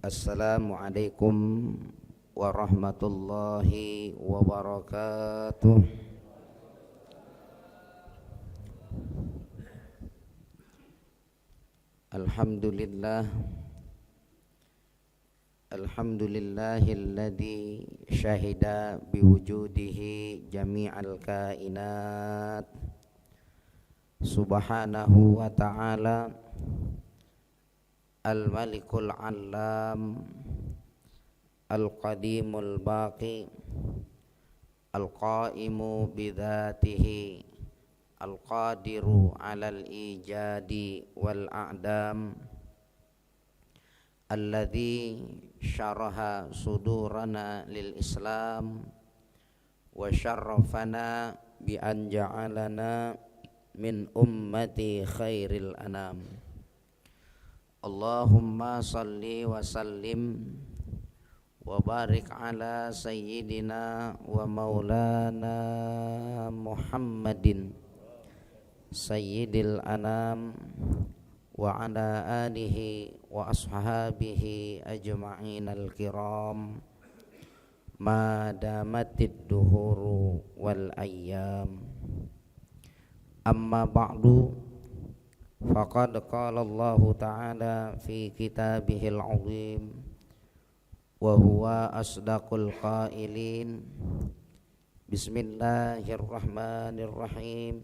Assalamualaikum warahmatullahi wabarakatuh. Alhamdulillahilladzi syahida biwujudihi jami'al kainat subhanahu wa ta'ala al-malikul alam al-qadimul baqi al-qaimu bidhatihi al-qadiru alal ijadi wal a'dam alladzi syaraha sudurana lil islam wa syarrafana bi an ja'alana min ummati khairil anam. Allahumma salli wa sallim wa barik ala sayyidina wa maulana Muhammadin sayyidil anam wa ala alihi wa ashabihi ajma'in al-kiram ma damatid duhuru wal ayyam. Amma ba'du, faqad qala Allah ta'ala fi kitabihil azim wa huwa asdaqul qailin. Bismillahirrahmanirrahim.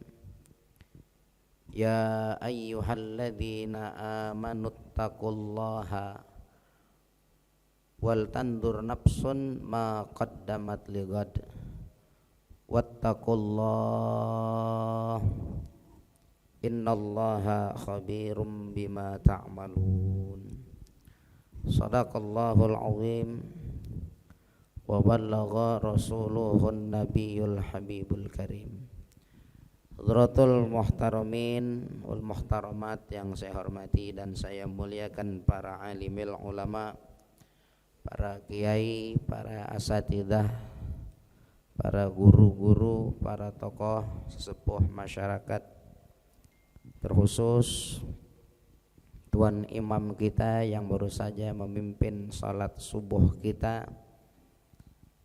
Ya ayyuhalladzina amanu taqullaha wal tandur nafsun ma qaddamat ligad wattaqullah innallaha khabirum bima ta'malun. Shadaqallahul azim wa ballagha rasuluhun nabiyul habibul karim. Hadratul muhtaramin wal muhtaramat yang saya hormati dan saya muliakan, para alimil ulama, para kiai, para asatidzah, para guru-guru, para tokoh sesepuh masyarakat, terkhusus tuan imam kita yang baru saja memimpin salat subuh kita,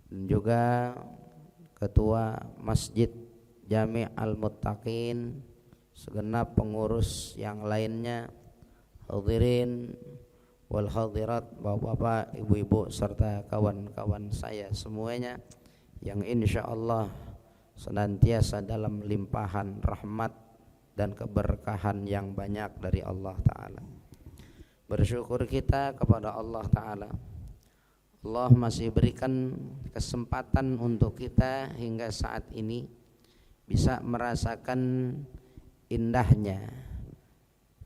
dan juga ketua masjid Jami' Al-Muttaqin, segenap pengurus yang lainnya, hadirin wal hadirat, bapak-bapak, ibu-ibu, serta kawan-kawan saya semuanya yang insyaallah senantiasa dalam limpahan rahmat dan keberkahan yang banyak dari Allah Ta'ala. Bersyukur kita kepada Allah Ta'ala, Allah masih berikan kesempatan untuk kita hingga saat ini bisa merasakan indahnya,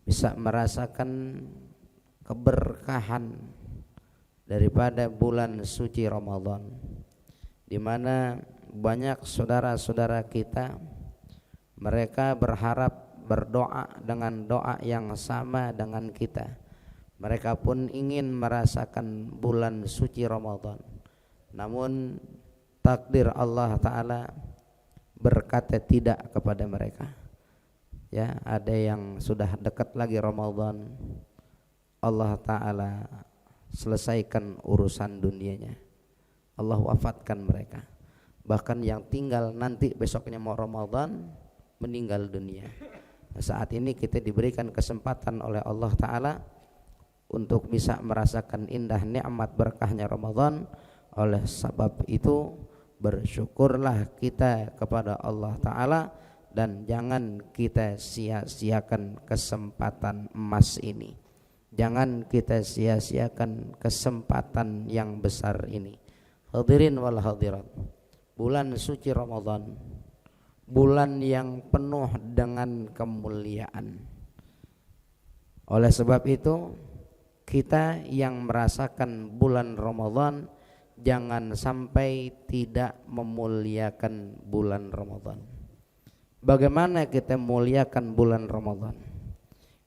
bisa merasakan keberkahan daripada bulan suci Ramadan, di mana banyak saudara-saudara kita, mereka berharap, berdoa dengan doa yang sama dengan kita. Mereka pun ingin merasakan bulan suci Ramadan, namun takdir Allah Ta'ala berkata tidak kepada mereka. Ya, ada yang sudah dekat lagi Ramadan, Allah Ta'ala selesaikan urusan dunianya, Allah wafatkan mereka. Bahkan yang tinggal nanti besoknya mau Ramadan meninggal dunia. Nah, saat ini kita diberikan kesempatan oleh Allah Ta'ala untuk bisa merasakan indah nikmat berkahnya Ramadan. Oleh sebab itu bersyukurlah kita kepada Allah Ta'ala, dan jangan kita sia-siakan kesempatan emas ini. Jangan kita sia-siakan kesempatan yang besar ini. Hadirin wal hadirat, bulan suci Ramadan, bulan yang penuh dengan kemuliaan. Oleh sebab itu, kita yang merasakan bulan Ramadan jangan sampai tidak memuliakan bulan Ramadan. Bagaimana kita muliakan bulan Ramadan?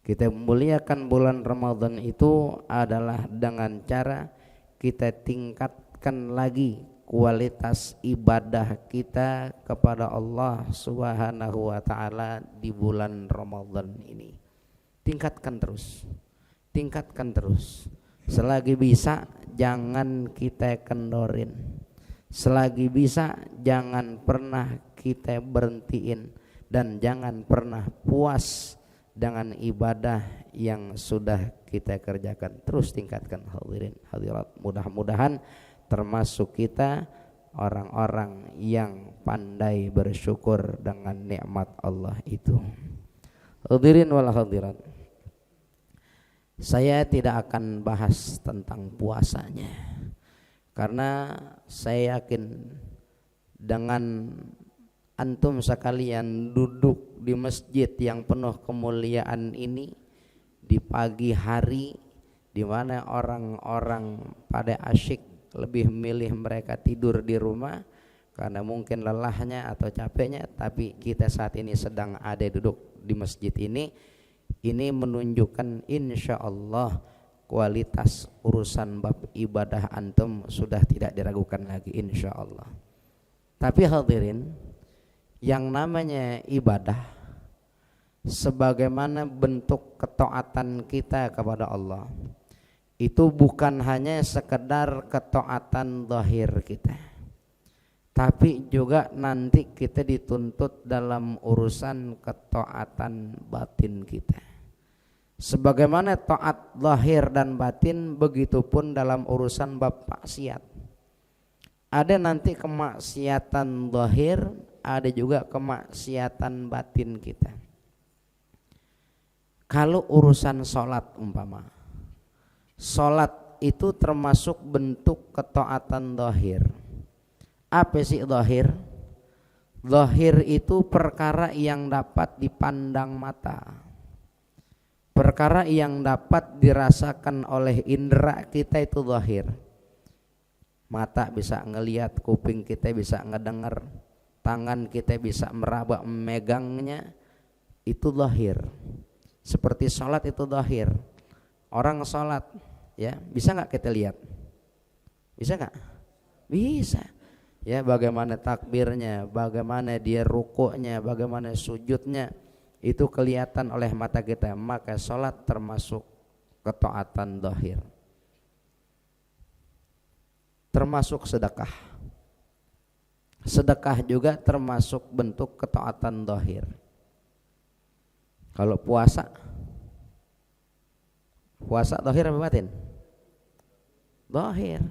Kita memuliakan bulan Ramadan itu adalah dengan cara kita tingkatkan lagi kualitas ibadah kita kepada Allah Subhanahu wa ta'ala di bulan Ramadan ini. Tingkatkan terus. Selagi bisa jangan kita kendorin. Selagi bisa jangan pernah kita berhentiin, dan jangan pernah puas dengan ibadah yang sudah kita kerjakan. Terus tingkatkan hadirin hadirat. Mudah-mudahan termasuk kita orang-orang yang pandai bersyukur dengan nikmat Allah itu. Hadirin wal hadirat, saya tidak akan bahas tentang puasanya, karena saya yakin dengan antum sekalian duduk di masjid yang penuh kemuliaan ini di pagi hari, di mana orang-orang pada asyik lebih milih mereka tidur di rumah karena mungkin lelahnya atau capeknya, tapi kita saat ini sedang ada duduk di masjid ini menunjukkan insya Allah kualitas urusan bab ibadah antum sudah tidak diragukan lagi insya Allah. Tapi hadirin, yang namanya ibadah sebagaimana bentuk ketaatan kita kepada Allah itu bukan hanya sekedar ketaatan zahir kita, tapi juga nanti kita dituntut dalam urusan ketaatan batin kita. Sebagaimana taat zahir dan batin, begitupun dalam urusan bab maksiat. Ada nanti kemaksiatan zahir, ada juga kemaksiatan batin kita. Kalau urusan sholat umpama, sholat itu termasuk bentuk ketaatan zahir. Apa sih zahir? Zahir itu perkara yang dapat dipandang mata, perkara yang dapat dirasakan oleh indera kita, itu zahir. Mata bisa ngelihat, kuping kita bisa ngedengar, tangan kita bisa meraba memegangnya, itu zahir. Seperti sholat itu zahir. Orang sholat ya, bisa nggak kita lihat? Bisa nggak? Bisa. Ya, bagaimana takbirnya, bagaimana dia rukuknya, bagaimana sujudnya, itu kelihatan oleh mata kita. Maka sholat termasuk ketaatan zahir. Termasuk sedekah. Sedekah juga termasuk bentuk ketaatan zahir. Kalau puasa zahir apa batin? Zahir.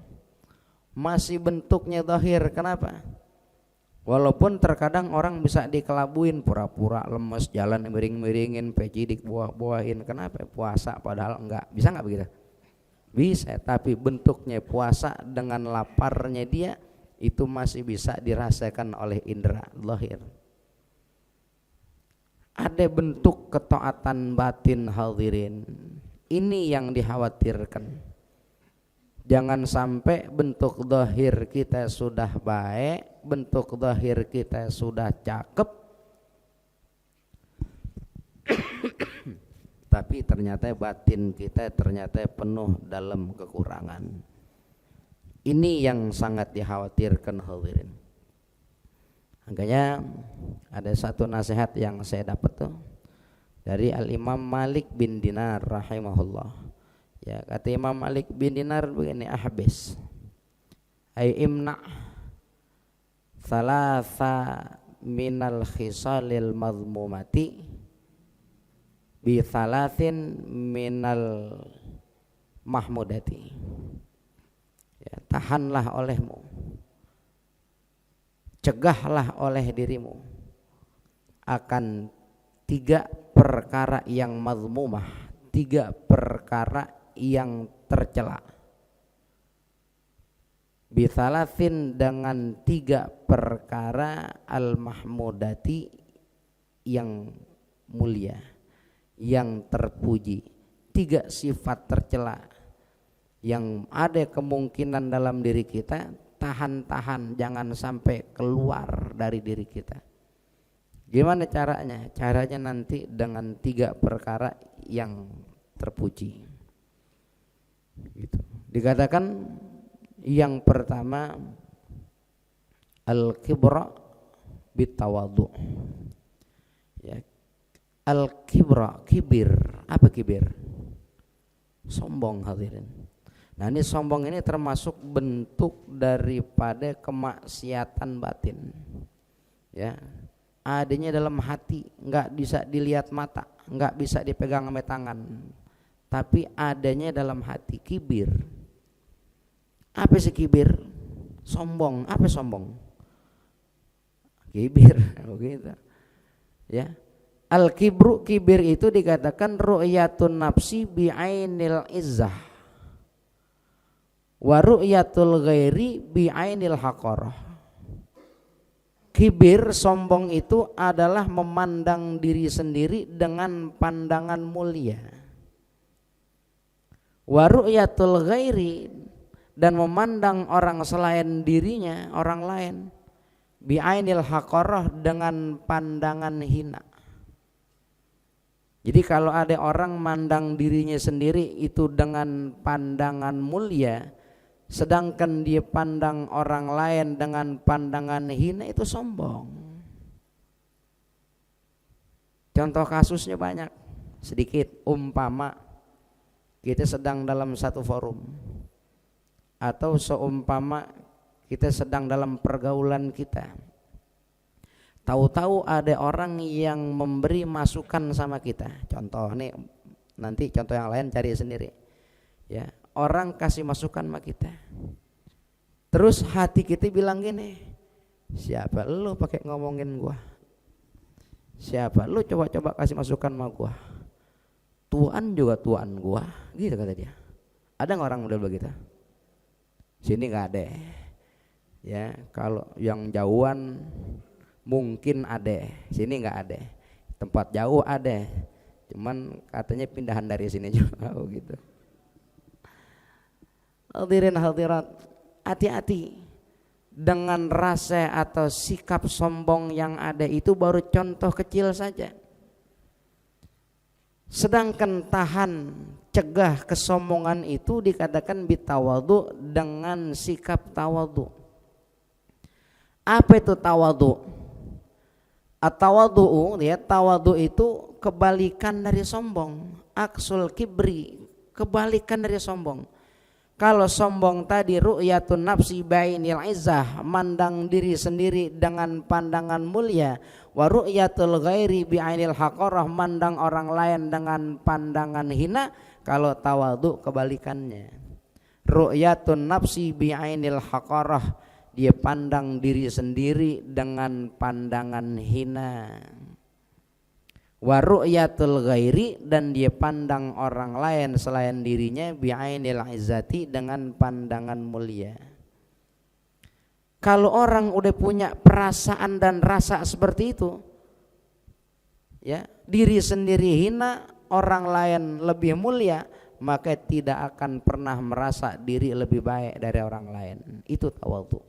Masih bentuknya zahir. Kenapa? Walaupun terkadang orang bisa dikelabuin, pura-pura lemes, jalan miring-miringin, pecidik buah-buahin. Kenapa? Puasa padahal enggak. Bisa enggak begitu? Bisa, tapi bentuknya puasa dengan laparnya dia itu masih bisa dirasakan oleh indera zahir. Ada bentuk ketaatan batin hadirin. Ini yang dikhawatirkan. Jangan sampai bentuk zahir kita sudah baik, bentuk zahir kita sudah cakep, tapi ternyata batin kita ternyata penuh dalam kekurangan. Ini yang sangat dikhawatirkan hadirin. Makanya ada satu nasihat yang saya dapat tuh dari Al-Imam Malik bin Dinar rahimahullah. Ya, kata Imam Malik bin Dinar begini, ahbis ay imna thalatha minal khisalil madhmumati bi thalathin minal mahmudati. Ya, tahanlah olehmu, cegahlah oleh dirimu akan 3 perkara yang madhmumah, 3 perkara yang tercela. Bithalathin, dengan 3 perkara al-mahmudati, yang mulia, yang terpuji. 3 sifat tercela yang ada kemungkinan dalam diri kita, tahan-tahan jangan sampai keluar dari diri kita. Gimana caranya? Caranya nanti dengan 3 perkara yang terpuji. Gitu. Dikatakan yang pertama al-kibra bitawadu. Ya. Al-kibra, kibir. Apa kibir? Sombong hadirin. Nah, ini sombong ini termasuk bentuk daripada kemaksiatan batin. Ya, adanya dalam hati, nggak bisa dilihat mata, nggak bisa dipegang sama tangan, tapi adanya dalam hati. Kibir. Apa sih kibir? Sombong. Apa sombong? Kibir, begitu. Ya. Al-kibru, kibir itu dikatakan ru'yatun nafsi bi'ainil izzah wa ru'yatul ghairi bi'ainil haqarah. Kibir, sombong itu adalah memandang diri sendiri dengan pandangan mulia. Wa ru'yatul ghairi, dan memandang orang selain dirinya, orang lain, bi'ainil haqarah, dengan pandangan hina. Jadi kalau ada orang mandang dirinya sendiri itu dengan pandangan mulia, sedangkan dia pandang orang lain dengan pandangan hina, itu sombong. Contoh kasusnya banyak. Sedikit, umpama kita sedang dalam satu forum, atau seumpama kita sedang dalam pergaulan kita, tahu-tahu ada orang yang memberi masukan sama kita. Contoh nih, nanti contoh yang lain cari sendiri. Ya, orang kasih masukan sama kita. Terus hati kita bilang gini, siapa lu pakai ngomongin gua? Siapa lu coba-coba kasih masukan sama gua? Tuan juga tuan gua, gitu kata dia. Ada nggak orang model begitu? Sini nggak ada. Ya, kalau yang jauhan mungkin ada, sini nggak ada. Tempat jauh ada, cuman katanya pindahan dari sini juga gitu. Hadirin hadirat, hati-hati dengan rasa atau sikap sombong yang ada. Itu baru contoh kecil saja. Sedangkan tahan, cegah kesombongan itu dikatakan bitawadu, dengan sikap tawadu. Apa itu tawadu? At-tawadu, ya, tawadu itu kebalikan dari sombong. Aksul kibri, kebalikan dari sombong. Kalau sombong tadi ru'yatun nafsi bainil izzah, mandang diri sendiri dengan pandangan mulia, wa ru'yatul ghairi bi'ainil haqarah, mandang orang lain dengan pandangan hina. Kalau tawadu kebalikannya. Ru'yatun nafsi bi'ainil haqarah, dia pandang diri sendiri dengan pandangan hina. Wa ru'yatul ghairi, dan dia pandang orang lain selain dirinya bi'ainil izzati, dengan pandangan mulia. Kalau orang udah punya perasaan dan rasa seperti itu, ya, diri sendiri hina, orang lain lebih mulia, maka tidak akan pernah merasa diri lebih baik dari orang lain. Itu tawadhu.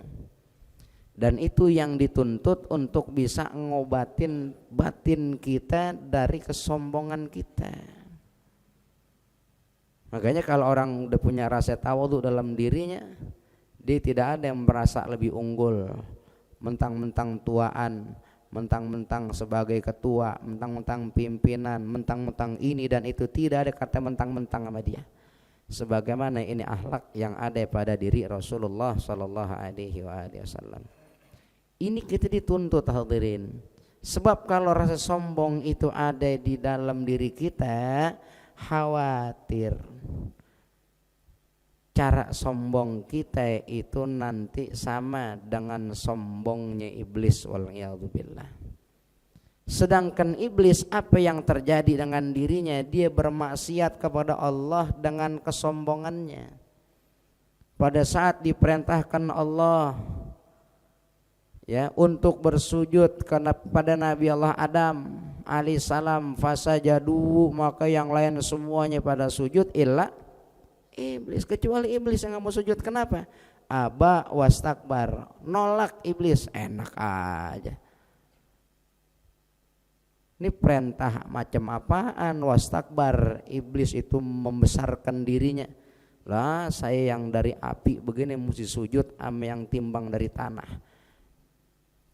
Dan itu yang dituntut untuk bisa ngobatin batin kita dari kesombongan kita. Makanya kalau orang udah punya rasa tawadhu dalam dirinya, dia tidak ada yang merasa lebih unggul, mentang-mentang tuaan, mentang-mentang sebagai ketua, mentang-mentang pimpinan, mentang-mentang ini dan itu. Tidak ada kata mentang-mentang sama dia. Sebagaimana ini akhlak yang ada pada diri Rasulullah sallallahu alaihi wasallam. Ini kita dituntut, hadirin. Sebab kalau rasa sombong itu ada di dalam diri kita, khawatir cara sombong kita itu nanti sama dengan sombongnya iblis, wal'iyadzubillah. Sedangkan iblis, apa yang terjadi dengan dirinya? Dia bermaksiat kepada Allah dengan kesombongannya. Pada saat diperintahkan Allah, ya, untuk bersujud kepada Nabi Allah Adam alaihissalam, fasajadu, maka yang lain semuanya pada sujud illa iblis, kecuali iblis yang nggak mau sujud. Kenapa? Aba wastakbar, nolak iblis. Enak aja. Ini perintah macam apaan? Wastakbar, iblis itu membesarkan dirinya. Lah, saya yang dari api begini mesti sujud sama yang timbang dari tanah.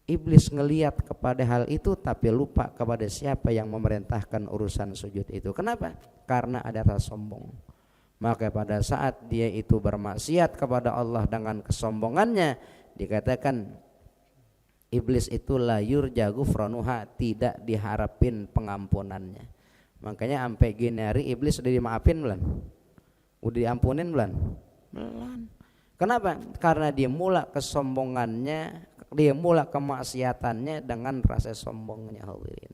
Iblis ngelihat kepada hal itu tapi lupa kepada siapa yang memerintahkan urusan sujud itu. Kenapa? Karena ada rasa sombong. Maka pada saat dia itu bermaksiat kepada Allah dengan kesombongannya, dikatakan iblis itu la yurja ghufranuha, tidak diharapin pengampunannya. Makanya sampai gini hari iblis sudah dimaafin belum? Udah diampunin belum? Belum. Kenapa? Karena dia mula kesombongannya, dia mula kemaksiatannya dengan rasa sombongnya, hadirin.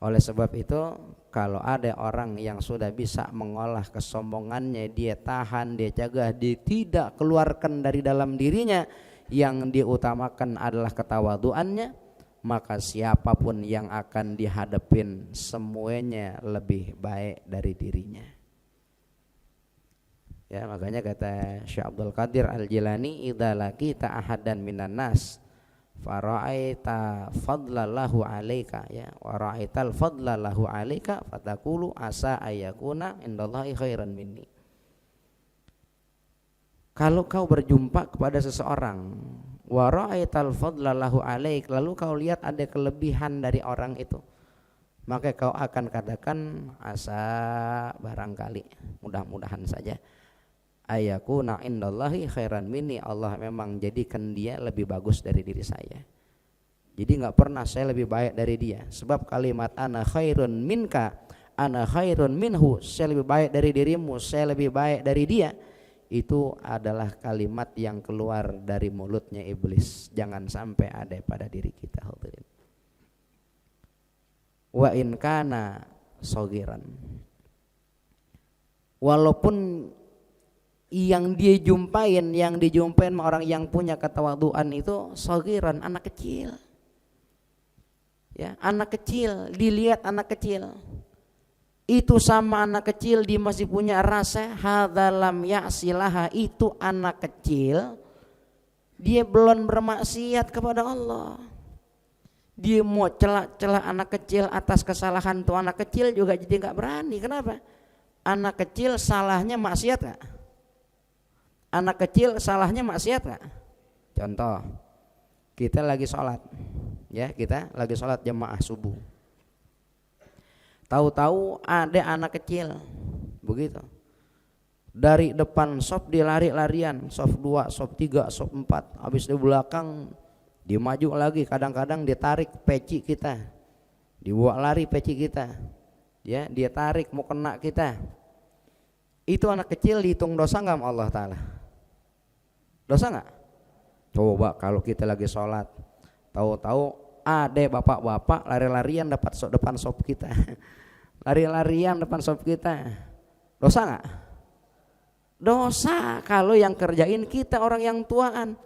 Oleh sebab itu, kalau ada orang yang sudah bisa mengolah kesombongannya, dia tahan, dia jaga, dia tidak keluarkan dari dalam dirinya, yang diutamakan adalah ketawaduannya, maka siapapun yang akan dihadapin semuanya lebih baik dari dirinya. Ya, makanya kata Syekh Abdul Qadir Al-Jilani, idza laqita ahadan minan nas fara'aita fadlallahu alaika, ya, wa ra'aital fadlallahu alaika fataqulu asa ayakuna indallahi khairan minni. Kalau kau berjumpa kepada seseorang, wa ra'aital fadlallahu alaik, lalu kau lihat ada kelebihan dari orang itu, maka kau akan katakan asa, barangkali, mudah-mudahan saja, ayakuna indallahi khairan minni, Allah memang jadikan dia lebih bagus dari diri saya. Jadi enggak pernah saya lebih baik dari dia. Sebab kalimat ana khairun minka, ana khairun minhu, saya lebih baik dari dirimu, saya lebih baik dari dia, itu adalah kalimat yang keluar dari mulutnya iblis. Jangan sampai ada pada diri kita, hadirin. Wa in kana sagiran, walaupun yang dijumpain orang yang punya ketawaduan itu sagiran, anak kecil. Ya, anak kecil, dilihat anak kecil. Itu sama anak kecil, dia masih punya rasa hadzalam ya'silaha, itu anak kecil, dia belum bermaksiat kepada Allah. Dia mau celak-celak anak kecil atas kesalahan tuh anak kecil juga jadi enggak berani. Kenapa? Anak kecil salahnya maksiat enggak? Anak kecil salahnya maksiat enggak? Contoh, kita lagi sholat, ya, kita lagi sholat jamaah subuh. Tahu-tahu ada anak kecil begitu, dari depan sop dia lari-larian, sop 2, sop 3, sop 4, habis di belakang dia maju lagi, kadang-kadang dia tarik peci kita, dibawa lari peci kita, ya, dia tarik mau kena kita. Itu anak kecil dihitung dosa nggak sama Allah Ta'ala? Dosa nggak? Coba kalau kita lagi sholat, tahu-tahu ada bapak-bapak lari-larian depan sop kita, lari-larian depan sop kita, dosa nggak? Dosa kalau yang kerjain kita orang yang tuaan.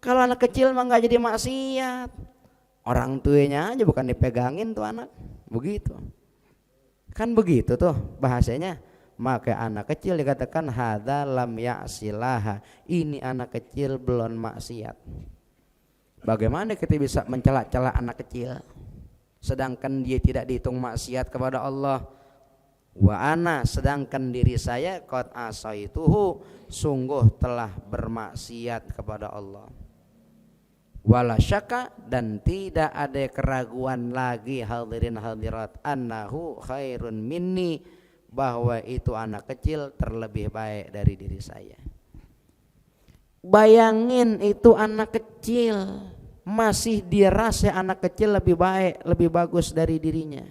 Kalau anak kecil mah nggak jadi maksiat, orang tuanya aja bukan dipegangin tuh anak, begitu kan, begitu tuh bahasanya. Maka anak kecil dikatakan hadza lam ya'silaha, ini anak kecil belum maksiat. Bagaimana kita bisa mencela-cela anak kecil sedangkan dia tidak dihitung maksiat kepada Allah? Wa ana, sedangkan diri saya qad asaituhu, sungguh telah bermaksiat kepada Allah. Wala syaka, dan tidak ada keraguan lagi, hadirin hadirat, annahu khairun minni, bahwa itu anak kecil terlebih baik dari diri saya. Bayangin, itu anak kecil masih dia rasa anak kecil lebih baik, lebih bagus dari dirinya.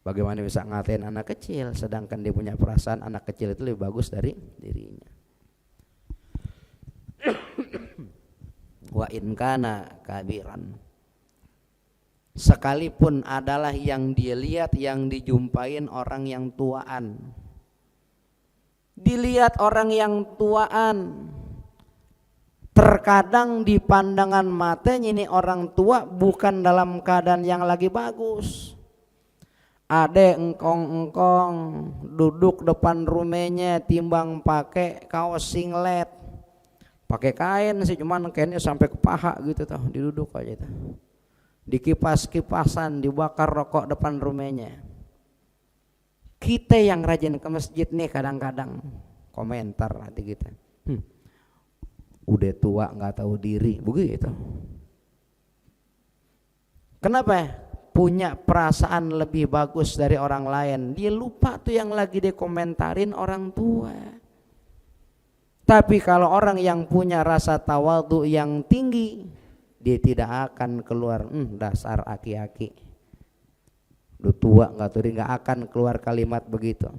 Bagaimana bisa ngatain anak kecil sedangkan dia punya perasaan anak kecil itu lebih bagus dari dirinya. Wa in kana kabiran, sekalipun adalah yang dia lihat, yang dijumpain orang yang tuaan. Dilihat orang yang tuaan, terkadang di pandangan matanya ini orang tua bukan dalam keadaan yang lagi bagus. Ada engkong-engkong duduk depan rumahnya, timbang pakai kaos singlet, pakai kain sih, cuman kainnya sampai ke paha gitu tuh, diduduk aja tuh. Di kipas-kipasan, dibakar rokok depan rumahnya. Kita yang rajin ke masjid nih kadang-kadang komentar hati kita, udah tua nggak tahu diri, begitu. Kenapa? punya perasaan lebih bagus dari orang lain, dia lupa tuh yang lagi dikomentarin orang tua. Tapi kalau orang yang punya rasa tawadhu yang tinggi, dia tidak akan keluar dasar aki-aki, udah tua nggak akan keluar kalimat begitu.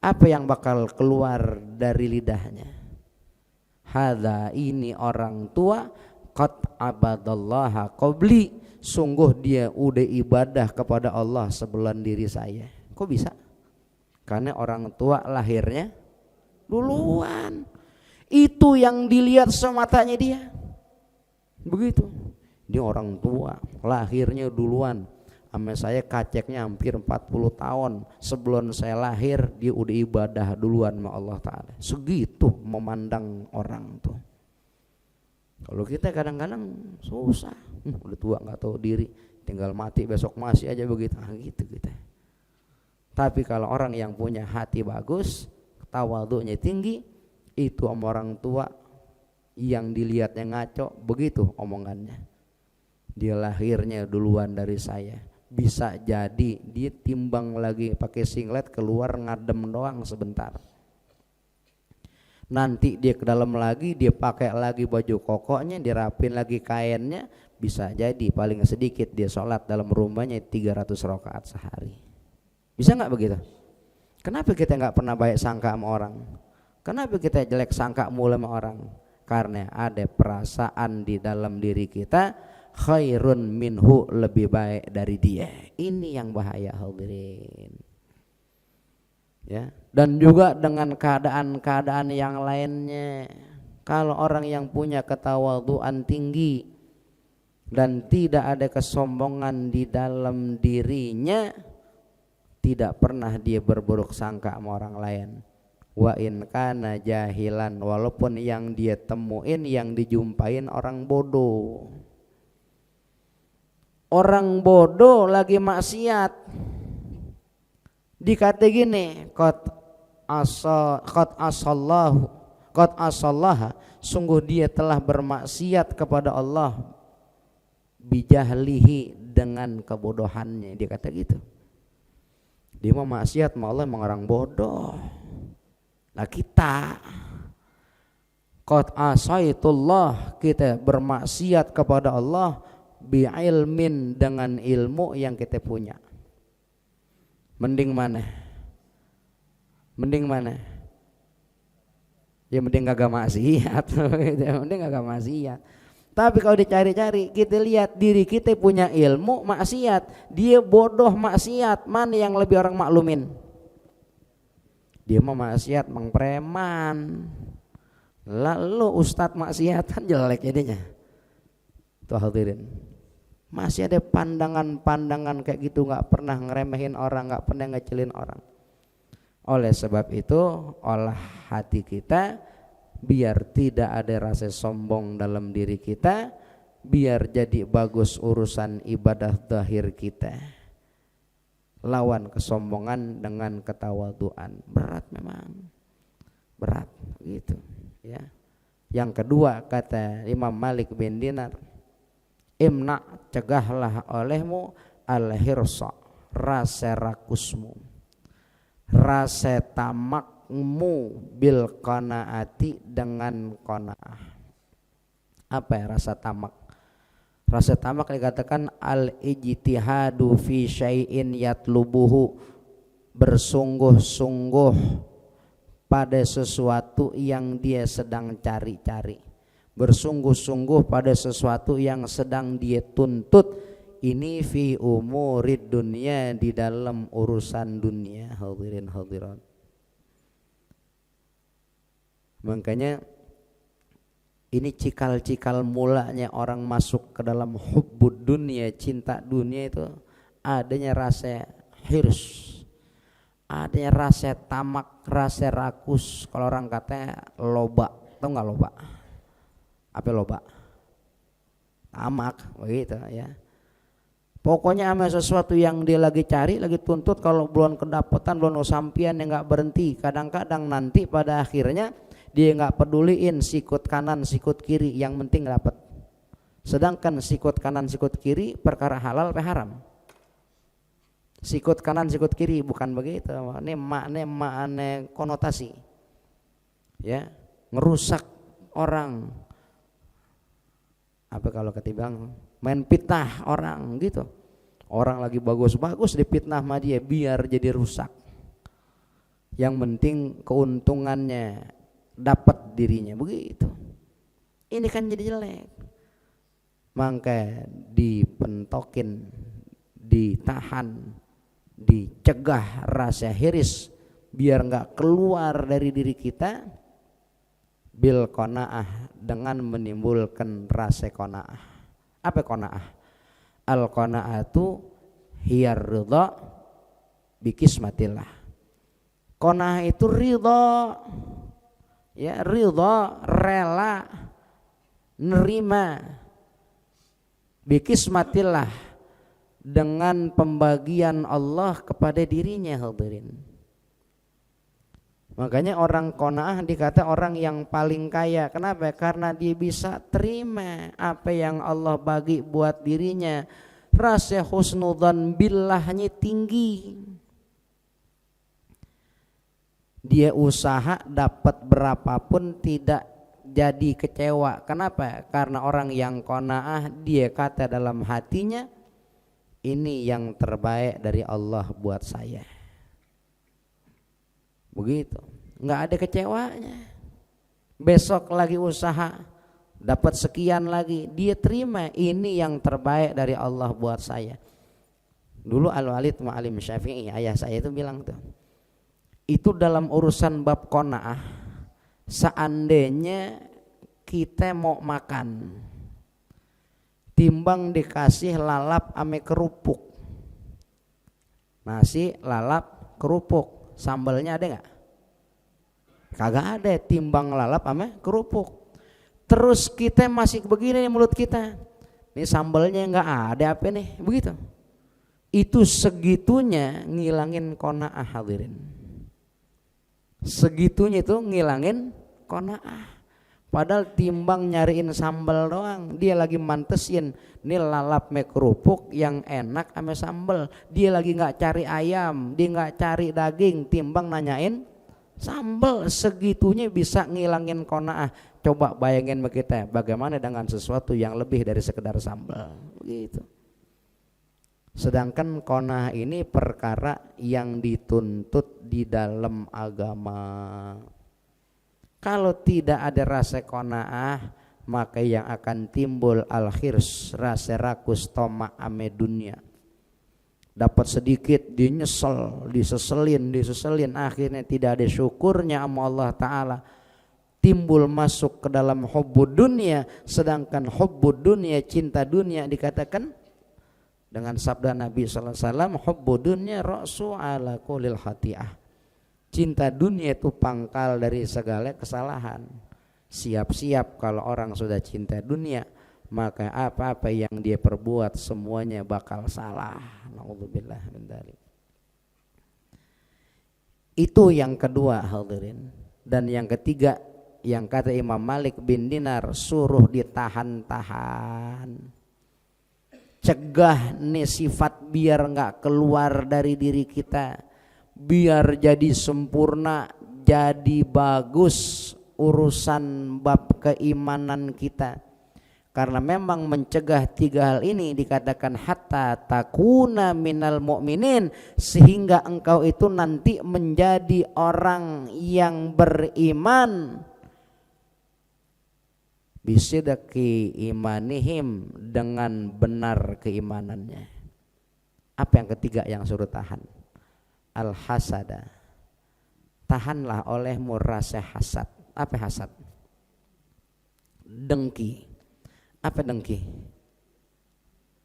Apa yang bakal keluar dari lidahnya? Hadza, ini orang tua, qad abadallaha qabli, sungguh dia udah ibadah kepada Allah sebelum diri saya. Kok bisa? Karena orang tua lahirnya duluan. Itu yang dilihat sematanya dia. Begitu. Dia orang tua, lahirnya duluan. Sama saya kaceknya hampir 40 tahun. Sebelum saya lahir dia udah ibadah duluan sama Allah Ta'ala. Segitu memandang orang tuh. Kalau kita kadang-kadang susah, udah tua nggak tahu diri, tinggal mati besok masih aja begitu, gitu kita. Tapi kalau orang yang punya hati bagus, tawadhunya tinggi, itu orang tua yang dilihatnya ngaco, begitu omongannya. Dia lahirnya duluan dari saya, bisa jadi dia timbang lagi pakai singlet keluar ngadem doang sebentar. Nanti dia ke dalam lagi, dia pakai lagi baju kokonya, dirapin lagi kainnya, bisa jadi paling sedikit dia sholat dalam rumahnya 300 rakaat sehari. Bisa nggak begitu? Kenapa kita nggak pernah baik sangka sama orang? Kenapa kita jelek sangka mula sama orang? Karena ada perasaan di dalam diri kita, khairun minhu, lebih baik dari dia. Ini yang bahaya hadirin. Ya, dan juga dengan keadaan-keadaan yang lainnya. Kalau orang yang punya ketawadhuan tinggi dan tidak ada kesombongan di dalam dirinya, tidak pernah dia berburuk sangka sama orang lain. Wa in kana jahilan, walaupun yang dia temuin, yang dijumpain orang bodoh. Orang bodoh lagi maksiat, dikata gini, qad asallaha, sungguh dia telah bermaksiat kepada Allah, bijahlihi, dengan kebodohannya. Dia kata gitu. Dia mau maksiat sama Allah, emang orang bodoh. Nah kita qad asaitullah, kita bermaksiat kepada Allah bi'ilmin, dengan ilmu yang kita punya. Mending mana? Mending mana? Ya mending kagak maksiat. Mending kagak maksiat. Tapi kalau dicari-cari, kita lihat diri kita punya ilmu maksiat, dia bodoh maksiat, mana yang lebih orang maklumin? Dia mau maksiat mang preman, lalu ustadz maksiatan jelek jadinya. Tuh hadirin, masih ada pandangan-pandangan kayak gitu, nggak pernah ngeremehin orang, nggak pernah ngecilin orang. Oleh sebab itu, olah hati kita biar tidak ada rasa sombong dalam diri kita, biar jadi bagus urusan ibadah zahir kita. Lawan kesombongan dengan ketawadhuan. Berat memang, berat gitu ya. Yang kedua kata Imam Malik bin Dinar, imna, cegahlah olehmu al-hirsa, rasa rakusmu, rasa tamakmu, bil qanaati, dengan qanaah. Apa ya rasa tamak? Rasa tamak dikatakan al-ijtihadu fi syai'in yatlubuhu, bersungguh-sungguh pada sesuatu yang dia sedang cari-cari, bersungguh-sungguh pada sesuatu yang sedang dia tuntut. Ini fi umurid dunia, di dalam urusan dunia. Hadirin hadirat, makanya ini cikal-cikal mulanya orang masuk ke dalam hubbud dunia, cinta dunia, itu adanya rasa hirs, adanya rasa tamak, rasa rakus. Kalau orang katanya loba, tahu nggak loba? Apa loba? Tamak, begitu ya. Pokoknya sama sesuatu yang dia lagi cari, lagi tuntut, kalau belum kedapatan, belum sampian, yang nggak berhenti. Kadang-kadang nanti pada akhirnya dia nggak peduliin sikut kanan sikut kiri, yang penting dapat. Sedangkan sikut kanan sikut kiri perkara halal apa haram? sikut kanan sikut kiri, bukan begitu. Ini makna konotasi, ya, ngerusak orang. Apa kalau ketimbang main fitnah orang gitu, orang lagi bagus-bagus dipitnah sama dia biar jadi rusak. Yang penting keuntungannya dapat dirinya, begitu. Ini kan jadi jelek. Maka dipentokin, ditahan, dicegah rasa hiris biar nggak keluar dari diri kita, bil qanaah, dengan menimbulkan rasa qanaah. Apa qanaah? Al qanaatu hiyar ridha bi kismatillah. Qanaah itu ridha, ya, ridha, rela, nerima, bi kismatillah, dengan pembagian Allah kepada dirinya, hadirin. Makanya orang qanaah dikata orang yang paling kaya. Kenapa? Karena dia bisa terima apa yang Allah bagi buat dirinya. Rasa husnudzan billahnya tinggi. Dia usaha dapat berapapun tidak jadi kecewa. Kenapa? Karena orang yang qanaah dia kata dalam hatinya, ini yang terbaik dari Allah buat saya. Begitu, nggak ada kecewanya. Besok lagi usaha dapat sekian lagi, dia terima, ini yang terbaik dari Allah buat saya. Dulu Al-Walid Mu'allim Syafi'i, ayah saya itu bilang tuh, itu dalam urusan bab qanaah, seandainya kita mau makan, timbang dikasih lalap ame kerupuk, nasi lalap kerupuk, sambalnya ada nggak? Kagak ada, timbang lalap ame kerupuk. Terus kita masih begini nih mulut kita, ini sambalnya nggak ada apa nih, begitu. Itu segitunya ngilangin qanaah, hadirin. Segitunya itu ngilangin qanaah. Padahal timbang nyariin sambal doang, dia lagi mantesin nih lalap me kerupuk yang enak ame sambal. Dia lagi nggak cari ayam, dia nggak cari daging, timbang nanyain sambal. Segitunya bisa ngilangin qanaah. Coba bayangin kita, bagaimana dengan sesuatu yang lebih dari sekedar sambal, gitu. Sedangkan qanaah ini perkara yang dituntut di dalam agama. Kalau tidak ada rasa qanaah, maka yang akan timbul al-khirs, rasa rakus, tomak ame dunia. Dapat sedikit dia nyesel, diseselin, akhirnya tidak ada syukurnya sama Allah Ta'ala. Timbul masuk ke dalam hubbud dunia, sedangkan hubbud dunia, cinta dunia, dikatakan dengan sabda Nabi sallallahu alaihi wasallam, hubbud dunya ra'su ala kullil khati'ah. Cinta dunia itu pangkal dari segala kesalahan. Siap-siap kalau orang sudah cinta dunia, maka apa-apa yang dia perbuat semuanya bakal salah. Nauzubillah min dzalik. Itu yang kedua, hadirin. Dan yang ketiga, yang kata Imam Malik bin Dinar, suruh ditahan-tahan. Cegah nih sifat biar enggak keluar dari diri kita. Biar jadi sempurna, jadi bagus urusan bab keimanan kita. Karena memang mencegah tiga hal ini dikatakan hatta takuna minal mu'minin, sehingga engkau itu nanti menjadi orang yang beriman. Bisidqi imanihim, dengan benar keimanannya. Apa yang ketiga yang suruh tahan? Al-hasada, tahanlah olehmu rasa hasad. Apa hasad? Dengki. Apa dengki?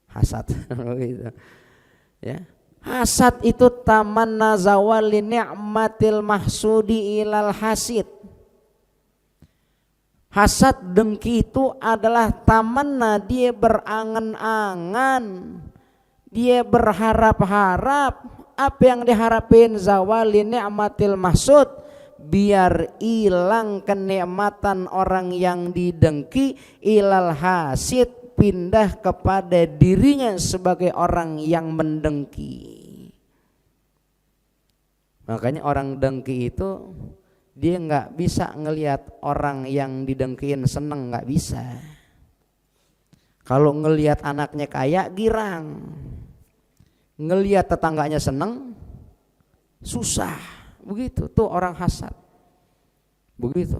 Hasad. Ya. Hasad itu tamanna zawali ni'matil mahsudi ilal hasid. Hasad, dengki itu adalah tamanna, dia berangan-angan, dia berharap-harap. Apa yang diharapin? Zawali ni'matil mahsud, biar hilang kenikmatan orang yang didengki, ilal hasid, pindah kepada dirinya sebagai orang yang mendengki. Makanya orang dengki itu dia nggak bisa ngelihat orang yang didengkiin seneng, nggak bisa. Kalau ngelihat anaknya kaya girang, ngelihat tetangganya seneng susah. Begitu tuh orang hasad. Begitu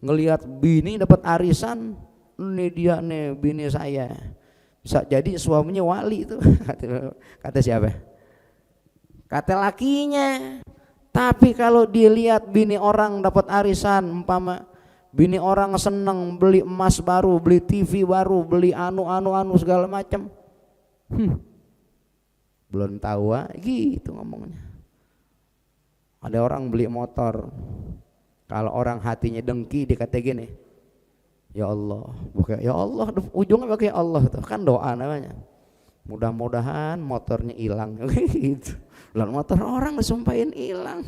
ngelihat bini dapat arisan, ini dia nih bini saya, bisa jadi suaminya wali itu. Kata siapa? Kata lakinya. Tapi kalau dilihat bini orang dapat arisan, umpama bini orang seneng beli emas baru, beli TV baru, beli anu segala macam, belum tahu gitu ngomongnya. Ada orang beli motor, kalau orang hatinya dengki dikata gini, ya Allah, bukan ya Allah, ujungnya pakai Allah tuh kan doa namanya. Mudah-mudahan motornya hilang gitu. Lalu motor orang disumpahin hilang.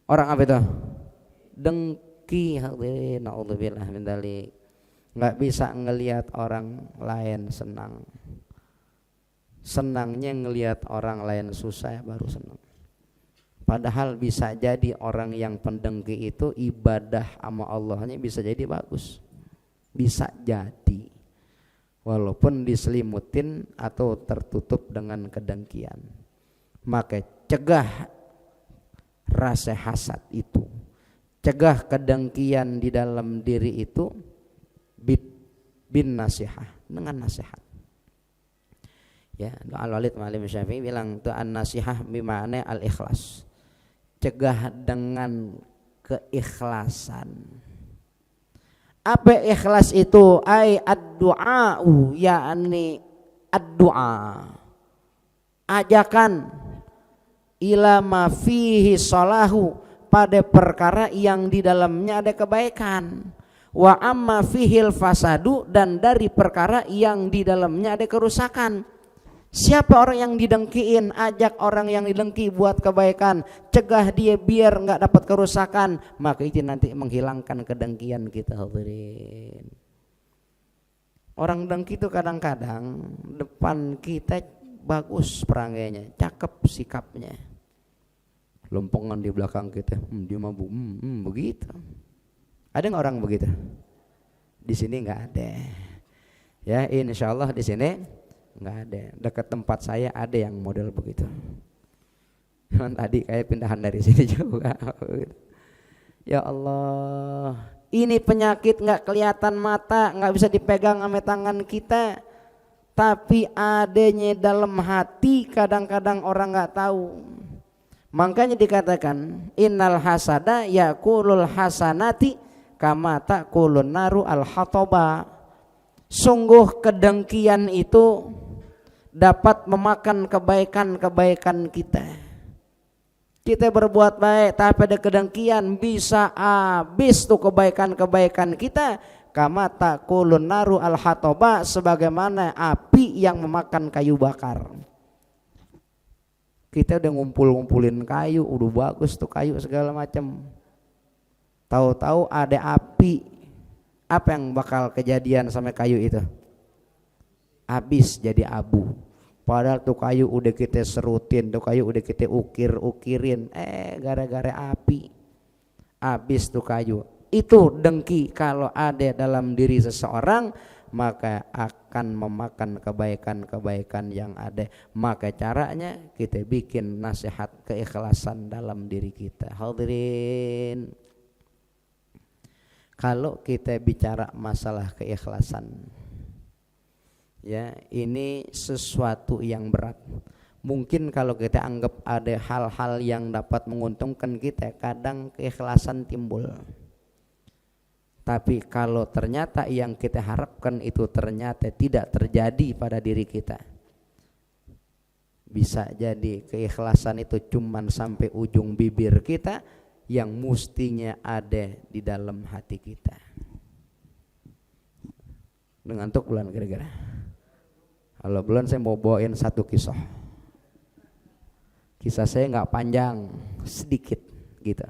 Orang apa itu? Dengki. Naudzubillah min dzalik. Enggak bisa ngelihat orang lain senang. Senangnya ngelihat orang lain susah baru senang. Padahal bisa jadi orang yang pendengki itu ibadah sama Allahnya bisa jadi bagus. Bisa jadi. Walaupun diselimutin atau tertutup dengan kedengkian. Maka cegah rasa hasad itu, cegah kedengkian di dalam diri itu bin nasihah, dengan nasihat. Ya, Al-Walid Ma'alim Syafi'i bilang tuh an-nasihah bima'na al-ikhlas. Cegah dengan keikhlasan. Apa ikhlas itu? Ai ad-du'a'u, yakni ad-du'a. Ajakan ila ma fihi salahu, pada perkara yang di dalamnya ada kebaikan. Wa amma fihil fasadu, dan dari perkara yang di dalamnya ada kerusakan. Siapa orang yang didengkiin, ajak orang yang didengki buat kebaikan, cegah dia biar enggak dapat kerusakan, maka itu nanti menghilangkan kedengkian kita. Hadirin, orang dengki itu kadang-kadang depan kita bagus perangainya, cakep sikapnya, lompongan di belakang kita, dia mabuk, begitu. Ada nggak orang begitu? Di sini nggak ada. Ya, insya Allah di sini nggak ada. Dekat tempat saya ada yang model begitu. Tadi kayak pindahan dari sini juga. Ya Allah, ini penyakit nggak kelihatan mata, nggak bisa dipegang sama tangan kita, tapi adanya dalam hati kadang-kadang orang nggak tahu. Makanya dikatakan innal hasada yakulul hasanati kama takulun naru al hatoba. Sungguh kedengkian itu dapat memakan kebaikan-kebaikan kita. Kita berbuat baik tapi ada kedengkian, bisa habis tuh kebaikan-kebaikan kita. Kama takulun naru al hatoba, sebagaimana api yang memakan kayu bakar. Kita udah ngumpulin kayu, udah bagus tuh kayu segala macam. Tahu-tahu ada api. Apa yang bakal kejadian sama kayu itu? Habis jadi abu. Padahal tuh kayu udah kita serutin, tuh kayu udah kita ukirin, gara-gara api habis tuh kayu. Itu dengki kalau ada dalam diri seseorang, maka akan memakan kebaikan-kebaikan yang ada. Maka caranya kita bikin nasihat keikhlasan dalam diri kita. Hadirin, kalau kita bicara masalah keikhlasan, ya ini sesuatu yang berat. Mungkin kalau kita anggap ada hal-hal yang dapat menguntungkan kita, kadang keikhlasan timbul. Tapi kalau ternyata yang kita harapkan itu ternyata tidak terjadi pada diri kita, bisa jadi keikhlasan itu cuman sampai ujung bibir kita, yang mestinya ada di dalam hati kita. Ngantuk bulan kira-kira? Kalau bulan saya mau bawain satu kisah. Kisah saya nggak panjang, sedikit gitu.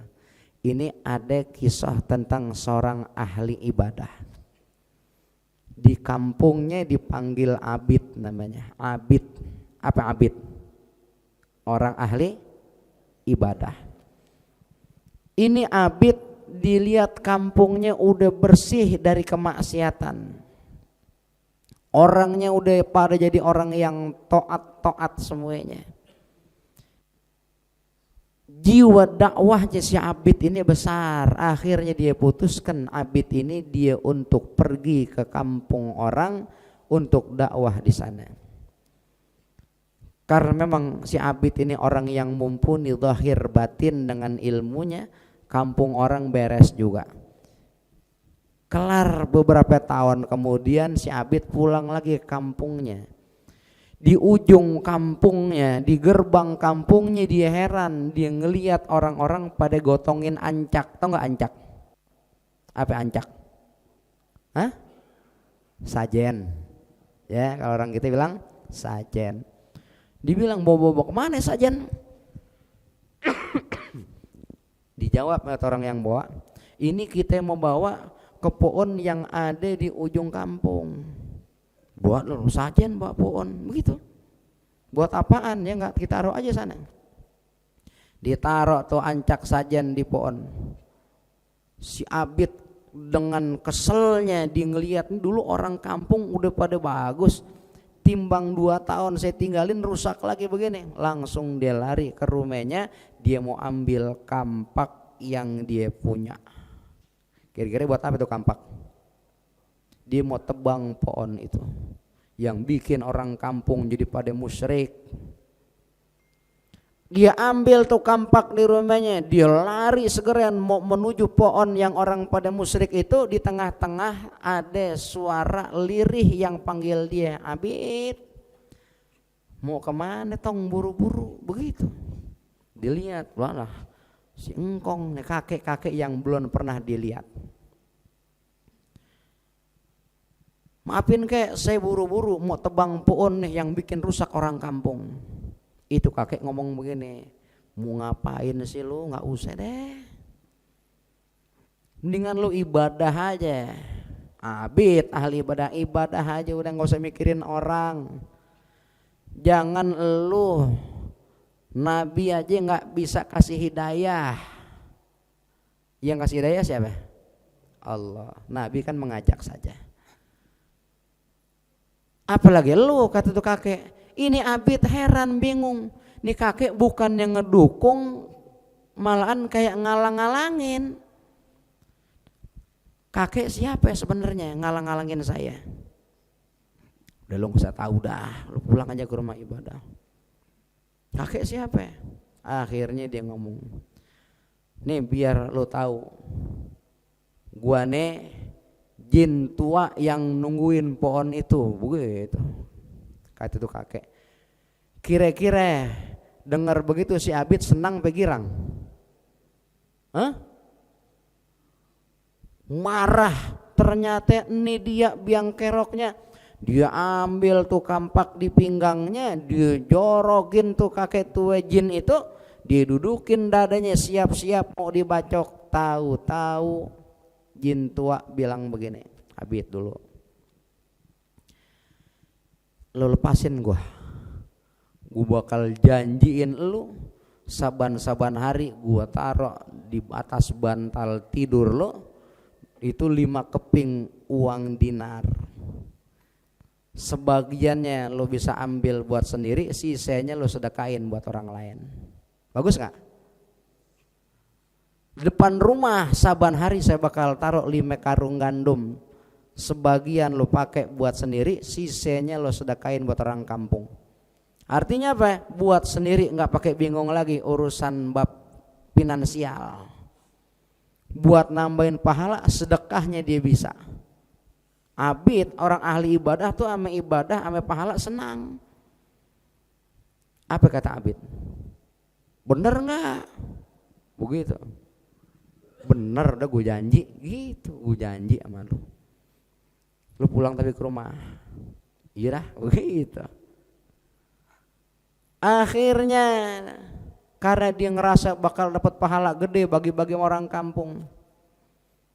Ini ada kisah tentang seorang ahli ibadah. Di kampungnya dipanggil Abid namanya. Abid, apa Abid? Orang ahli ibadah. Ini abid dilihat kampungnya udah bersih dari kemaksiatan. Orangnya udah pada jadi orang yang taat semuanya. Jiwa dakwahnya si abid ini besar. Akhirnya dia putuskan abid ini dia untuk pergi ke kampung orang untuk dakwah di sana. Karena memang si abid ini orang yang mumpuni zahir batin dengan ilmunya, kampung orang beres juga. Kelar beberapa tahun kemudian si abid pulang lagi ke kampungnya. Di ujung kampungnya, di gerbang kampungnya dia heran, dia ngelihat orang-orang pada gotongin ancak. Tahu nggak ancak? Apa ancak? Hah? Sajen. Ya, kalau orang kita bilang sajen. Dibilang bawa kemana sajen? Dijawab oleh orang yang bawa, ini kita mau bawa ke pohon yang ada di ujung kampung. Buat lo sajen bawa pohon begitu. Buat apaan ya, nggak kita taruh aja sana. Ditaruh tuh ancak sajen di pohon. Si abid dengan keselnya dia ngelihat dulu orang kampung udah pada bagus, timbang 2 tahun saya tinggalin rusak lagi begini. Langsung dia lari ke rumahnya, dia mau ambil kampak yang dia punya. Kira-kira buat apa itu kampak? Dia mau tebang pohon itu yang bikin orang kampung jadi pada musyrik. Dia ambil tuh kampak di rumahnya, dia lari segera mau menuju pohon yang orang pada musyrik itu. Di tengah-tengah ada suara lirih yang panggil dia, abid mau kemana tong, buru-buru begitu. Dilihat, walah si engkong nih, kakek-kakek yang belum pernah dilihat. Maafin kek, saya buru-buru mau tebang pohon nih yang bikin rusak orang kampung. Itu kakek ngomong begini, mau ngapain sih lu, nggak usah deh, mendingan lu ibadah aja. Abid ahli ibadah aja, udah nggak usah mikirin orang. Jangan lu nabi aja nggak bisa kasih hidayah, yang kasih hidayah siapa? Allah. Nabi kan mengajak saja. Apalagi lu, kata tuh kakek. Ini abid heran bingung. Nih kakek bukan yang ngedukung, malahan kayak ngalang-ngalangin. Kakek siapa ya sebenarnya ngalang-ngalangin saya? Udah lu gak usah tahu dah, lu pulang aja ke rumah ibadah. Kakek siapa ya? Akhirnya dia ngomong, nih biar lu tahu, gua nih jin tua yang nungguin pohon itu, begitu. Kata itu kakek. Kira-kira dengar begitu si abid senang pe girang? Hah? Marah. Ternyata ini dia biang keroknya. Dia ambil tuh kampak di pinggangnya, dia jorokin tuh kakek tua jin itu, dia dudukin dadanya siap-siap mau dibacok. Tahu-tahu jin tua bilang begini, abid dulu, lo lepasin gua bakal janjiin lu saban-saban hari gua taruh di atas bantal tidur lo itu 5 keping uang dinar. Sebagiannya lo bisa ambil buat sendiri, sisanya lo sedekahin buat orang lain. Bagus gak? Depan rumah saban hari saya bakal taruh 5 karung gandum. Sebagian lo pakai buat sendiri, sisanya lo sedekain buat orang kampung. Artinya apa? Buat sendiri, nggak pakai bingung lagi urusan bab finansial. Buat nambahin pahala, sedekahnya dia bisa. Abid orang ahli ibadah tuh ame ibadah ame pahala senang. Apa kata abid? Bener nggak? Begitu. Bener, udah gue janji gitu, gue janji sama lu. Lu pulang tapi ke rumah. Iya dah, begitu. Akhirnya karena dia ngerasa bakal dapat pahala gede bagi-bagi orang kampung,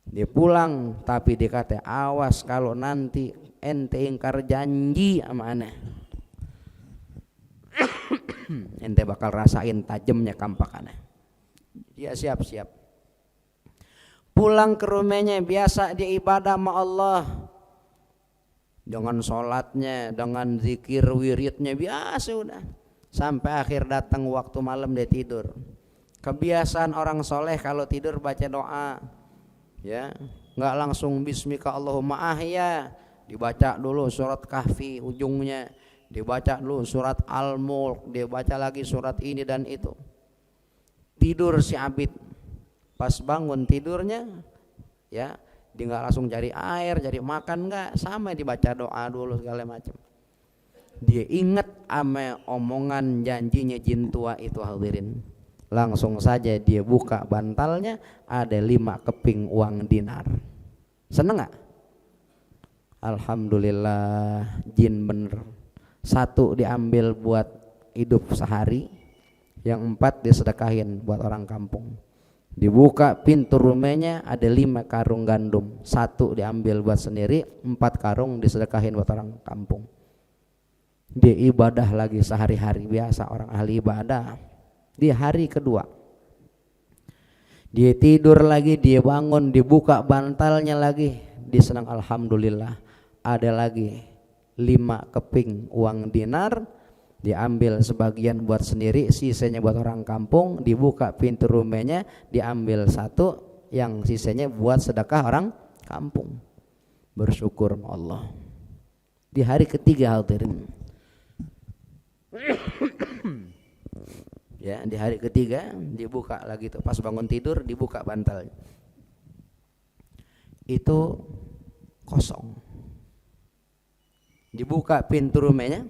dia pulang, tapi dia kata awas kalau nanti ente ingkar janji sama aneh. Ente bakal rasain tajamnya kampak aneh. Dia siap-siap. Pulang ke rumahnya biasa dia ibadah sama Allah. Dengan sholatnya, dengan zikir wiridnya biasa udah. Sampai akhir datang waktu malam dia tidur. Kebiasaan orang soleh kalau tidur baca doa, ya, nggak langsung Bismika Allahumma ahya, dibaca dulu surat Kahfi ujungnya, dibaca dulu surat Al-Mulk, dibaca lagi surat ini dan itu. Tidur si Abid, pas bangun tidurnya, ya, dia nggak langsung cari air, cari makan nggak, sama dibaca doa dulu segala macam. Dia ingat ame omongan janjinya jin tua itu hadirin. Langsung saja dia buka bantalnya, ada 5 keping uang dinar. Seneng gak? Alhamdulillah, jin bener. 1 diambil buat hidup sehari, yang 4 disedekahin buat orang kampung. Dibuka pintu rumahnya, ada 5 karung gandum. 1 diambil buat sendiri, 4 karung disedekahin buat orang kampung. Dia ibadah lagi sehari-hari biasa orang ahli ibadah. Di hari kedua dia tidur lagi, dia bangun, dibuka bantalnya lagi, dia senang alhamdulillah ada lagi 5 keping uang dinar, diambil sebagian buat sendiri, sisanya buat orang kampung. Dibuka pintu rumahnya, diambil 1, yang sisanya buat sedekah orang kampung. Bersyukur sama Allah. Di hari ketiga hadirin, ya, di hari ketiga dibuka lagi tuh, pas bangun tidur dibuka bantal itu kosong. Dibuka pintu rumahnya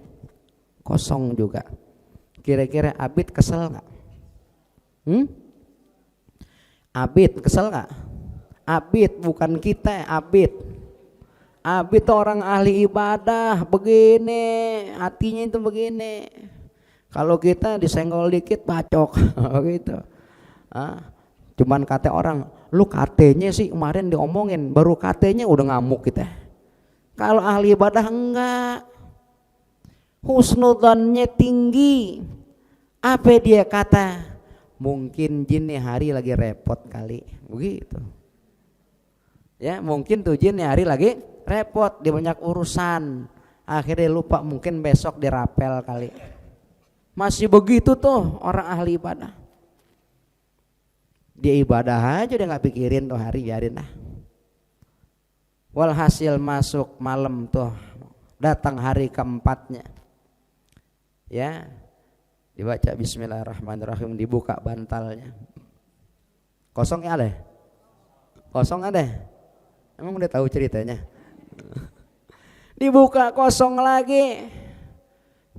kosong juga. Kira-kira Abid kesel nggak? Abid kesel nggak? Abid bukan kita, Abid. Abid orang ahli ibadah, begini hatinya itu begini. Kalau kita disenggol dikit bacok gitu. Cuman kata orang, lu katanya sih kemarin diomongin, baru katanya udah ngamuk kita. Kalau ahli ibadah enggak, husnudzonnya tinggi. Apa dia kata? Mungkin jin nih hari lagi repot kali, begitu. Ya, mungkin tuh jin nih hari lagi repot, dia banyak urusan, akhirnya lupa, mungkin besok dirapel kali. Masih begitu tuh orang ahli ibadah. Dia ibadah aja dia nggak pikirin tuh hari, biarin lah. Walhasil masuk malam tuh, datang hari keempatnya, ya, dibaca Bismillahirrahmanirrahim, dibuka bantalnya, kosong ya deh, kosong ada. Emang udah tahu ceritanya? Dibuka kosong lagi,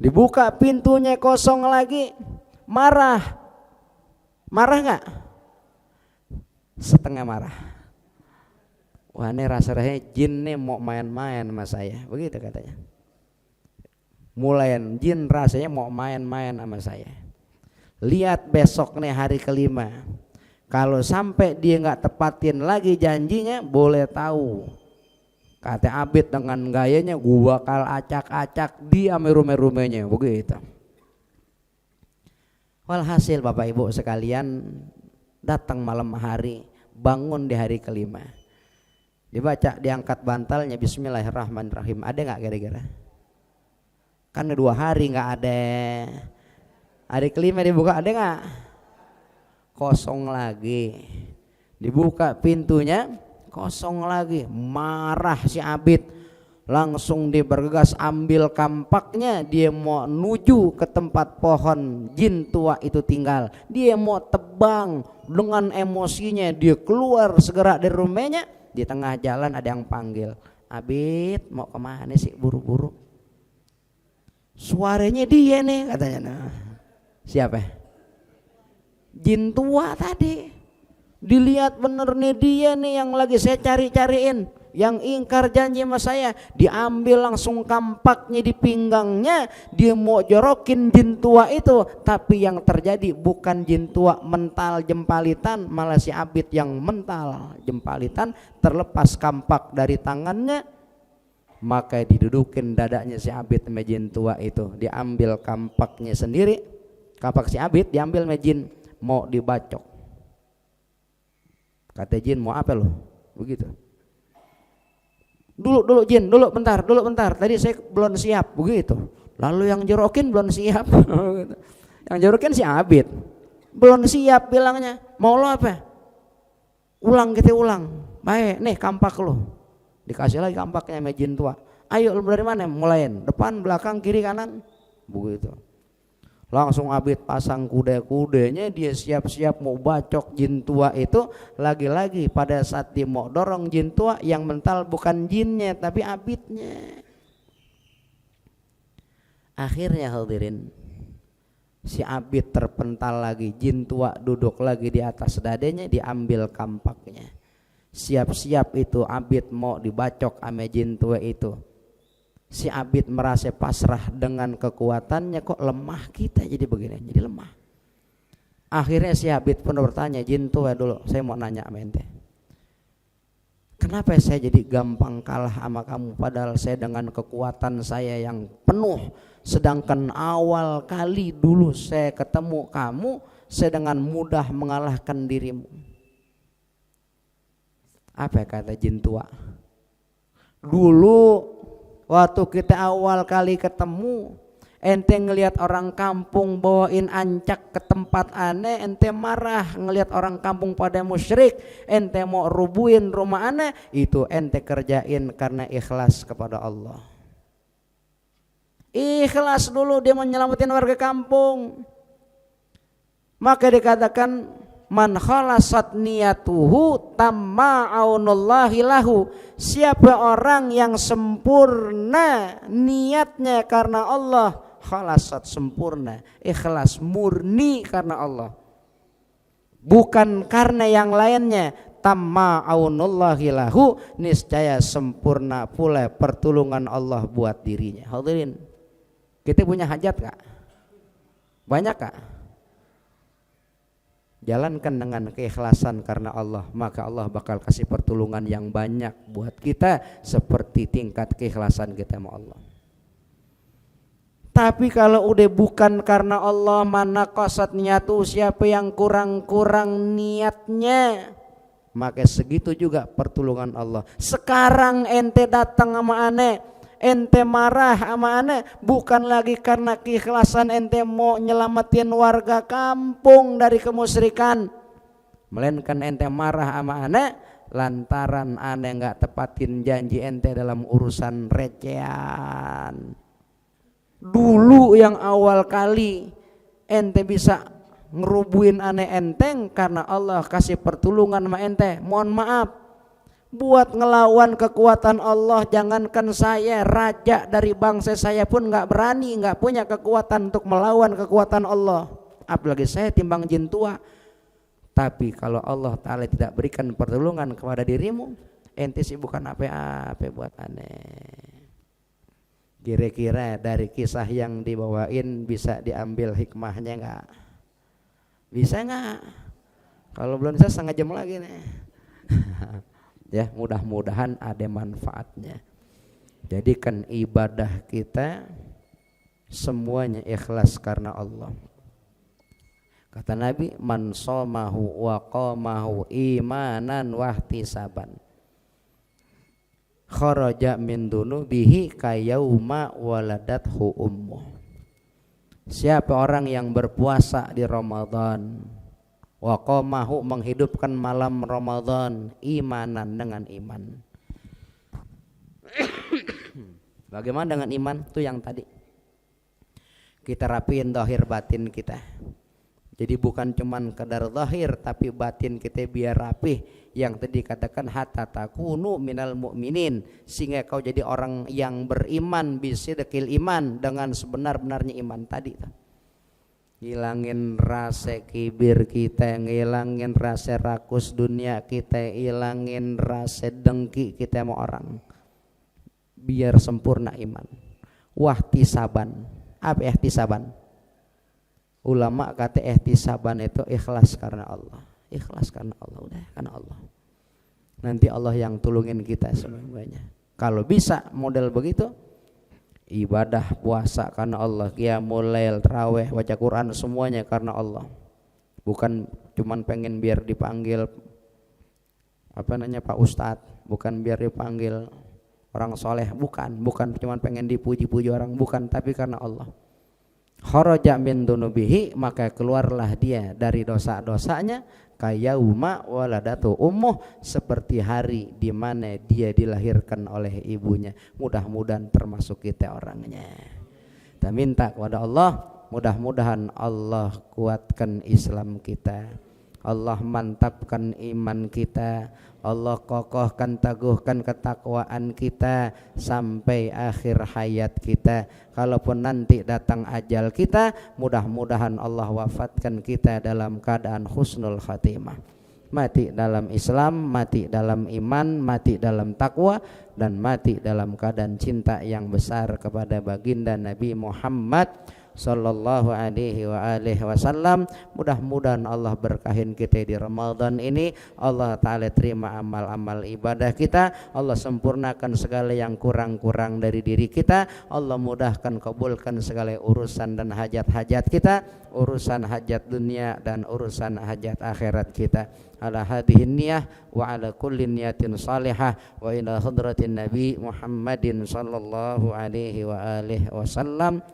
dibuka pintunya kosong lagi. Marah nggak? Setengah marah. Wah, ini rasanya jin nih mau main-main sama saya, begitu katanya. Mulai jin rasanya mau main-main sama saya. Lihat besok nih hari kelima, kalau sampai dia nggak tepatin lagi janjinya, boleh tahu, kata Abid dengan gayanya, gua bakal acak-acak dia meru-merumenya, begitu. Walhasil Bapak Ibu sekalian, datang malam hari, bangun di hari kelima, dibaca, diangkat bantalnya Bismillahirrahmanirrahim. Ada nggak kira-kira? Kan 2 hari nggak ada. Hari kelima dibuka, ada nggak? Kosong lagi. Dibuka pintunya kosong lagi. Marah si Abid, langsung dia bergegas ambil kampaknya, dia mau nuju ke tempat pohon jin tua itu tinggal. Dia mau tebang, dengan emosinya dia keluar segera dari rumahnya. Di tengah jalan ada yang panggil, Abid mau kemana sih buru-buru? Suaranya dia nih katanya. Nah, siapa? Jin tua tadi. Dilihat bener nih dia nih yang lagi saya cari-cariin, yang ingkar janji sama saya. Diambil langsung kampaknya di pinggangnya, dia mau jorokin jin tua itu. Tapi yang terjadi bukan jin tua mental jempalitan, malah si Abid yang mental jempalitan. Terlepas kampak dari tangannya, maka didudukin dadanya si Abid sama jin tua itu. Diambil kampaknya sendiri, kampak si Abid diambil sama jin, mau dibacok. Kata jin, mau apa lo? Begitu. Dulu jin, dulu bentar. Tadi saya belum siap, begitu. Lalu yang jorokin belum siap. Yang jorokin si Abid. Belum siap bilangnya. Mau lo apa? Ulang. Baik, nih kampak lo. Dikasih lagi kampaknya sama jin tua. Ayo lo dari mana? Mulain. Depan, belakang, kiri, kanan. Begitu. Langsung Abid pasang kuda-kudanya, dia siap-siap mau bacok jin tua itu. Lagi-lagi pada saat dia mau dorong jin tua, yang mental bukan jinnya tapi Abidnya. Akhirnya hadirin, si Abid terpental lagi, jin tua duduk lagi di atas dadanya, diambil kampaknya. Siap-siap itu Abid mau dibacok sama jin tua itu. Si Abid merasa pasrah dengan kekuatannya, kok lemah kita jadi begini, jadi lemah. Akhirnya si Abid pun bertanya, jin tua dulu, saya mau nanya sama ente. Kenapa saya jadi gampang kalah sama kamu padahal saya dengan kekuatan saya yang penuh, sedangkan awal kali dulu saya ketemu kamu, saya dengan mudah mengalahkan dirimu. Apa kata jin tua? Dulu waktu kita awal kali ketemu, ente ngelihat orang kampung bawain ancak ke tempat aneh, ente marah. Ngelihat orang kampung pada musyrik, ente mau rubuhin rumah aneh. Itu ente kerjain karena ikhlas kepada Allah. Ikhlas dulu dia menyelamatin warga kampung. Maka dikatakan, man khalasat niyatuhu tamma aunullahi lahu. Siapa orang yang sempurna niatnya karena Allah, khalasat sempurna, ikhlas murni karena Allah, bukan karena yang lainnya, tamma aunullahi lahu, niscaya sempurna pula pertolongan Allah buat dirinya. Hadirin, kita punya hajat gak? Banyak gak? Jalankan dengan keikhlasan karena Allah, maka Allah bakal kasih pertolongan yang banyak buat kita seperti tingkat keikhlasan kita sama Allah. Tapi kalau udah bukan karena Allah, mana qasat niyatu, siapa yang kurang-kurang niatnya, maka segitu juga pertolongan Allah. Sekarang ente datang sama aneh, ente marah sama aneh, bukan lagi karena keikhlasan ente mau nyelamatin warga kampung dari kemusyrikan, melainkan ente marah sama aneh lantaran aneh nggak tepatin janji ente dalam urusan recehan. Dulu yang awal kali ente bisa ngerubuin aneh enteng karena Allah kasih pertolongan sama ente. Mohon maaf, buat ngelawan kekuatan Allah, jangankan saya, raja dari bangsa saya pun gak berani, gak punya kekuatan untuk melawan kekuatan Allah, apalagi saya timbang jin tua. Tapi kalau Allah Ta'ala tidak berikan pertolongan kepada dirimu, ente sih bukan apa-apa buat aneh. Kira-kira dari kisah yang dibawain bisa diambil hikmahnya gak? Bisa gak? Kalau belum bisa setengah jam lagi nih. Ya, mudah-mudahan ada manfaatnya. Jadikan ibadah kita semuanya ikhlas karena Allah. Kata Nabi, man shamahu wa qamahu imanan wa ihtisaban, kharaja min dunubihi kayauma waladathu ummuh. Siapa orang yang berpuasa di Ramadan, wa qamahu menghidupkan malam Ramadan, imanan dengan iman. Bagaimana dengan iman? Itu yang tadi kita rapiin zahir batin kita. Jadi bukan cuman kadar zahir, tapi batin kita biar rapih. Yang tadi katakan hatta takunu minal mu'minin, sehingga kau jadi orang yang beriman, bisidqil iman, dengan sebenar-benarnya iman tadi. Ngilangin rasa kibir kita, ngilangin rasa rakus dunia kita, ngilangin rasa dengki kita sama orang, biar sempurna iman. Wahtisaban, apa ihtisaban? Ulama kata ihtisaban itu ikhlas karena Allah. Ikhlas karena Allah, udah karena Allah. Nanti Allah yang tolongin kita semuanya. Kalau bisa model begitu, ibadah puasa karena Allah, qiyamul lail, tarawih, baca Quran, semuanya karena Allah. Bukan cuman pengen biar dipanggil Pak Ustadz, bukan biar dipanggil orang soleh, bukan cuma pengen dipuji-puji orang, bukan, tapi karena Allah. Kharaja min dunubihi, maka keluarlah dia dari dosa-dosanya, kayauma waladatu ummuh, seperti hari di mana dia dilahirkan oleh ibunya. Mudah-mudahan termasuk kita orangnya. Kita minta kepada Allah, mudah-mudahan Allah kuatkan Islam kita, Allah mantapkan iman kita, Allah kokohkan, teguhkan ketakwaan kita sampai akhir hayat kita. Kalaupun nanti datang ajal kita, mudah-mudahan Allah wafatkan kita dalam keadaan husnul khatimah, mati dalam Islam, mati dalam iman, mati dalam takwa, dan mati dalam keadaan cinta yang besar kepada baginda Nabi Muhammad sallallahu alaihi wa alihi wasallam. Mudah-mudahan Allah berkahin kita di Ramadan ini. Allah Ta'ala terima amal-amal ibadah kita. Allah sempurnakan segala yang kurang-kurang dari diri kita. Allah mudahkan, kabulkan segala urusan dan hajat-hajat kita, urusan hajat dunia dan urusan hajat akhirat kita. Ala hadhihi niyah wa ala kulli niyatin salihah wa ila hadratin Nabi Muhammadin sallallahu alaihi wa alihi wasallam.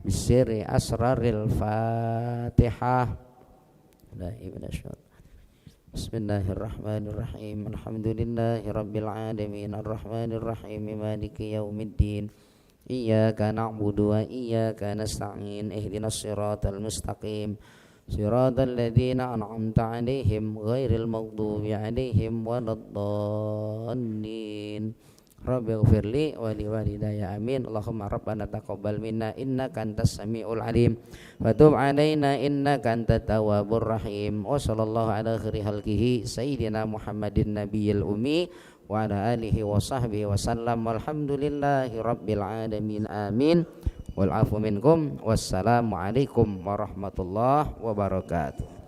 Bisiri asraril Fatihah. Bismillahirrahmanirrahim. Alhamdulillahi rabbil alamin, arrahmanir rahim, maliki yaumiddin. Iyyaka na'budu wa iyyaka nasta'in. Ihdinas siratal mustaqim, siratal ladzina an'amta 'alaihim ghairil maghdubi 'alaihim waladdallin. Rabbighfirli wa liwalidayya amin. Allahumma rabbana taqabbal minna innaka antas samiul alim wa tub alaina innaka antat tawwabur rahim. Wa sallallahu ala khairi halqihi sayyidina Muhammadin nabiyil ummi wa ala alihi wa sahbihi wa sallam. Walhamdulillahi rabbil alamin. Amin. Wal afu minkum. Wassalamu alaikum warahmatullahi wabarakatuh.